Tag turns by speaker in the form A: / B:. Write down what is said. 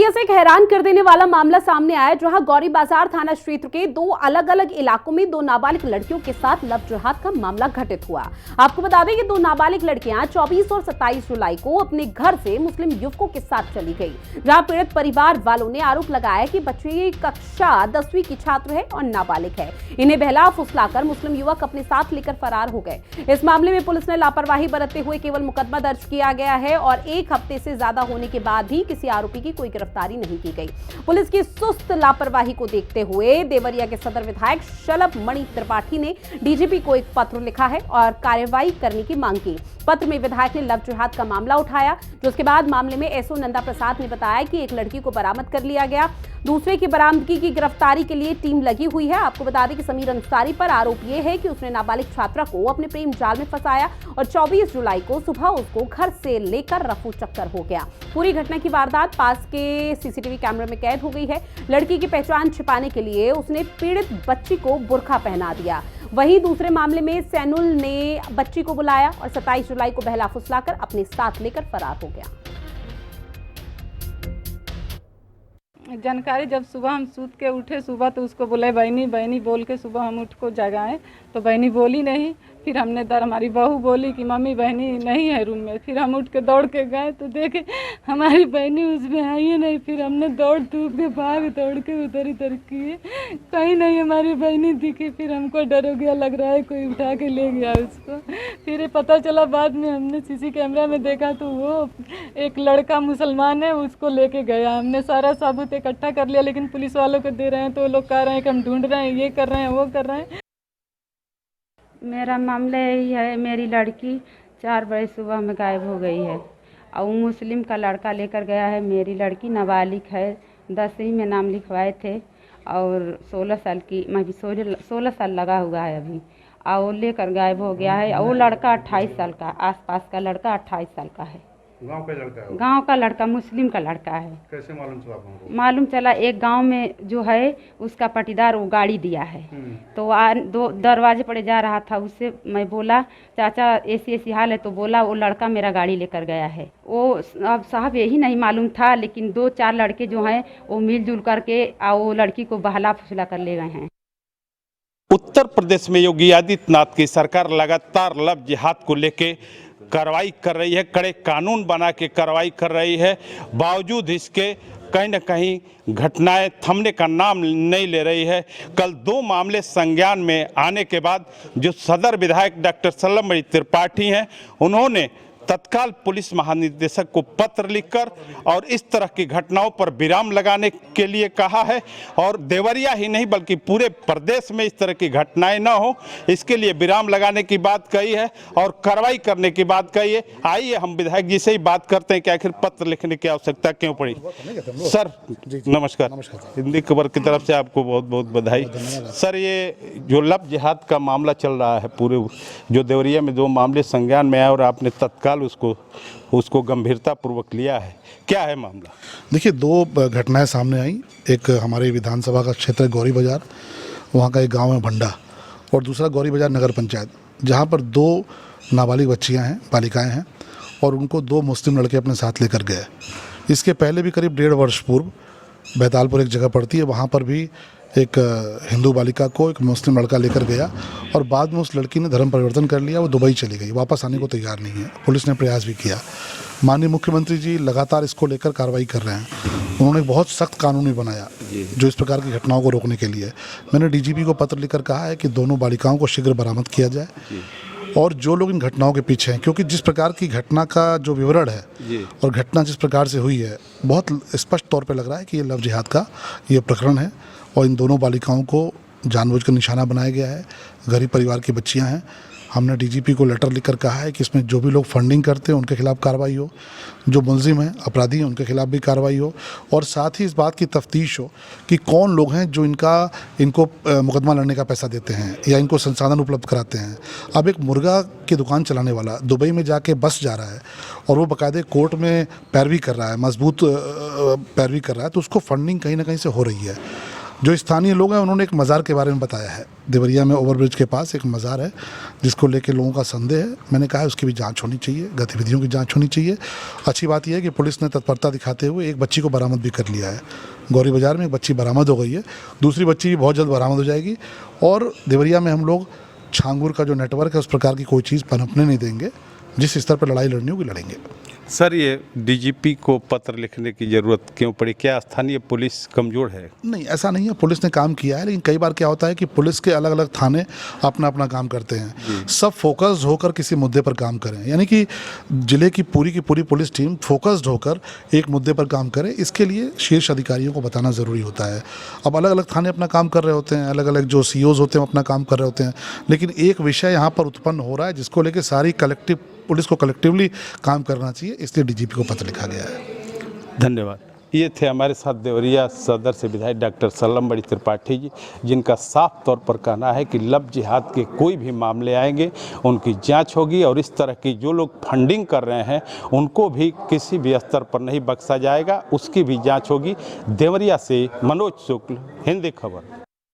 A: देवरिया से एक हैरान कर देने वाला मामला सामने आया, जहां गौरी बाजार थाना क्षेत्र के दो अलग अलग इलाकों में दो नाबालिग लड़कियों के साथ लव जिहाद का मामला घटित हुआ। आपको बता दें कि दो नाबालिग लड़कियां 24 और 27 जुलाई को अपने घर से मुस्लिम युवकों के साथ चली गई, जहां पीड़ित परिवार वालों ने आरोप लगाया कि बच्ची कक्षा 10वीं की छात्र है और नाबालिग है। इन्हें बहला फुसलाकर मुस्लिम युवक अपने साथ लेकर फरार हो गए। इस मामले में पुलिस ने लापरवाही बरतते हुए केवल मुकदमा दर्ज किया गया है और 1 हफ्ते से ज्यादा होने के बाद भी किसी आरोपी की कोई गिरफ्तारी नहीं की गई। पुलिस की सुस्त लापरवाही को देखते हुए देवरिया के सदर विधायक शलभ मणि त्रिपाठी ने डीजीपी को एक पत्र लिखा है और कार्रवाई करने की मांग की। पत्र में विधायक ने लव जिहाद का मामला उठाया, जिसके बाद मामले में एसओ नंदा प्रसाद ने बताया कि एक लड़की को बरामद कर लिया गया, दूसरे की बरामदगी की गिरफ्तारी के लिए टीम लगी हुई है। आपको बता दें कि समीर अंसारी पर आरोप यह है कि उसने नाबालिग छात्रा को अपने प्रेम जाल में फंसाया और 24 जुलाई को सुबह उसको घर से लेकर रफू चक्कर हो गया। पूरी घटना की वारदात पास के सीसीटीवी कैमरे में कैद हो गई है। लड़की की पहचान छिपाने के लिए उसने पीड़ित बच्ची को बुर्का पहना दिया। वहीं दूसरे मामले में सैनुल ने बच्ची को बुलाया और 27 जुलाई को बहला फुसलाकर अपने साथ लेकर फरार हो गया।
B: जानकारी जब सुबह हम सूत के उठे सुबह तो उसको बोले बहनी बहनी बोल के सुबह हम उठ को जगाएं तो बहनी बोली नहीं। फिर हमने हमारी बहू बोली कि मम्मी बहनी नहीं है रूम में। फिर हम उठ के दौड़ के गए तो देखे हमारी बहनी उसमें आई ही नहीं। फिर हमने दौड़ धूप के भाग दौड़ के उधर किए, कहीं नहीं हमारी बहनी दिखी। फिर हमको डर हो गया, लग रहा है कोई उठा के ले गया उसको। फिर पता चला बाद में हमने सीसी कैमरा में देखा तो वो एक लड़का मुसलमान है, उसको लेके गया। हमने सारा सबूत इकट्ठा कर लिया, लेकिन पुलिस वालों को दे रहे हैं तो वो लोग कह रहे हैं कि हम ढूंढ रहे हैं, ये कर रहे हैं, वो कर रहे हैं।
C: मेरा मामला यही है, मेरी लड़की 4 बजे सुबह में गायब हो गई है और वो मुस्लिम का लड़का लेकर गया है। मेरी लड़की नाबालिग है, 10वीं में नाम लिखवाए थे और 16 साल की, मैं भी 16 साल लगा हुआ है अभी, और वो लेकर गायब हो गया है। और वो लड़का 28 साल का, आसपास का लड़का 28 साल का है।
D: गांव का लड़का है?
C: गांव का लड़का, मुस्लिम का लड़का है।
D: कैसे मालूम चला आपको?
C: मालूम चला, एक गांव में जो है उसका पटीदार वो गाड़ी दिया है तो दो दरवाजे पड़े जा रहा था, उससे मैं बोला चाचा ऐसी हाल है, तो बोला वो लड़का मेरा गाड़ी लेकर गया है। वो अब साहब यही नहीं मालूम था, लेकिन 2-4 लड़के जो हैं वो मिलजुल करके वो लड़की को बहला फुसला कर ले गए हैं।
E: उत्तर प्रदेश में योगी आदित्यनाथ की सरकार लगातार लव जिहाद को लेके कार्रवाई कर रही है, कड़े कानून बना के कार्रवाई कर रही है। बावजूद इसके कहीं न कहीं घटनाएं थमने का नाम नहीं ले रही है। कल 2 मामले संज्ञान में आने के बाद जो सदर विधायक डॉक्टर शलभ मणि त्रिपाठी हैं, उन्होंने तत्काल पुलिस महानिदेशक को पत्र लिखकर और इस तरह की घटनाओं पर विराम लगाने के लिए कहा है और देवरिया ही नहीं बल्कि पूरे प्रदेश में इस तरह की घटनाएं न हो, इसके लिए विराम लगाने की बात कही है और कार्रवाई करने की बात कही है। आइए हम विधायक जी से ही बात करते हैं कि आखिर पत्र लिखने की आवश्यकता क्यों पड़ी। सर नमस्कार, हिंदी खबर की तरफ से आपको बहुत बहुत बधाई। सर, ये जो लव जिहाद का मामला चल रहा है, पूरे जो देवरिया में 2 मामले संज्ञान में आए और आपने तत्काल उसको गंभीरता पूर्वक लिया है, क्या है मामला?
F: देखिए, 2 घटनाएं सामने आई। एक हमारे विधानसभा का क्षेत्र गौरी बाजार, वहाँ का एक गांव है भंडा, और दूसरा गौरी बाजार नगर पंचायत, जहाँ पर 2 नाबालिग बच्चियाँ हैं, बालिकाएं हैं, और उनको 2 मुस्लिम लड़के अपने साथ लेकर गए। इसके पहले भी करीब 1.5 वर्ष पूर्व बैतालपुर एक जगह पड़ती है, वहाँ पर भी एक हिंदू बालिका को एक मुस्लिम लड़का लेकर गया और बाद में उस लड़की ने धर्म परिवर्तन कर लिया, वो दुबई चली गई, वापस आने को तैयार नहीं है। पुलिस ने प्रयास भी किया। माननीय मुख्यमंत्री जी लगातार इसको लेकर कार्रवाई कर रहे हैं। उन्होंने बहुत सख्त कानून भी बनाया जो इस प्रकार की घटनाओं को रोकने के लिए। मैंने डीजीपी को पत्र लिखकर कहा है कि दोनों बालिकाओं को शीघ्र बरामद किया जाए और जो लोग इन घटनाओं के पीछे हैं, क्योंकि जिस प्रकार की घटना का जो विवरण है और घटना जिस प्रकार से हुई है, बहुत स्पष्ट तौर पे लग रहा है कि ये लव जिहाद का ये प्रकरण है और इन दोनों बालिकाओं को जानबूझकर निशाना बनाया गया है। गरीब परिवार की बच्चियां हैं। हमने डीजीपी को लेटर लिखकर कहा है कि इसमें जो भी लोग फंडिंग करते हैं उनके खिलाफ कार्रवाई हो, जो मुलजिम हैं, अपराधी हैं, उनके खिलाफ भी कार्रवाई हो, और साथ ही इस बात की तफ्तीश हो कि कौन लोग हैं जो इनको मुकदमा लड़ने का पैसा देते हैं या इनको संसाधन उपलब्ध कराते हैं। अब एक मुर्गा की दुकान चलाने वाला दुबई में जाके बस जा रहा है और वो बाकायदे कोर्ट में पैरवी कर रहा है, मजबूत पैरवी कर रहा है, तो उसको फंडिंग कहीं ना कहीं से हो रही है। जो स्थानीय लोग हैं उन्होंने एक मज़ार के बारे में बताया है। देवरिया में ओवरब्रिज के पास एक मज़ार है जिसको लेके लोगों का संदेह है। मैंने कहा है उसकी भी जांच होनी चाहिए, गतिविधियों की जांच होनी चाहिए। अच्छी बात यह है कि पुलिस ने तत्परता दिखाते हुए एक बच्ची को बरामद भी कर लिया है। गौरी बाजार में एक बच्ची बरामद हो गई है, दूसरी बच्ची भी बहुत जल्द बरामद हो जाएगी। और देवरिया में हम लोग छांगुर का जो नेटवर्क है उस प्रकार की कोई चीज़ पनपने नहीं देंगे। जिस स्तर पर लड़ाई लड़नी होगी लड़ेंगे।
E: सर, ये डीजीपी को पत्र लिखने की जरूरत क्यों पड़ी? क्या स्थानीय पुलिस कमजोर है?
F: नहीं, ऐसा नहीं है, पुलिस ने काम किया है, लेकिन कई बार क्या होता है कि पुलिस के अलग अलग थाने अपना अपना काम करते हैं। सब फोकस्ड होकर किसी मुद्दे पर काम करें, यानी कि जिले की पूरी पुलिस टीम फोकस्ड होकर एक मुद्दे पर काम करे। इसके लिए शीर्ष अधिकारियों को बताना ज़रूरी होता है। अब अलग अलग थाने अपना काम कर रहे होते हैं, अलग अलग जो सीओज होते हैं अपना काम कर रहे होते हैं, लेकिन एक विषय यहाँ पर उत्पन्न हो रहा है जिसको लेकर सारी पुलिस को कलेक्टिवली काम करना चाहिए, इसलिए डीजीपी को पत्र लिखा गया है।
E: धन्यवाद। ये थे हमारे साथ देवरिया सदर से विधायक डॉक्टर सल्लम बड़ी त्रिपाठी जी, जिनका साफ तौर पर कहना है कि लव जिहाद के कोई भी मामले आएंगे उनकी जांच होगी और इस तरह की जो लोग फंडिंग कर रहे हैं उनको भी किसी भी स्तर पर नहीं बख्शा जाएगा, उसकी भी जांच होगी। देवरिया से मनोज शुक्ल, हिंदी खबर।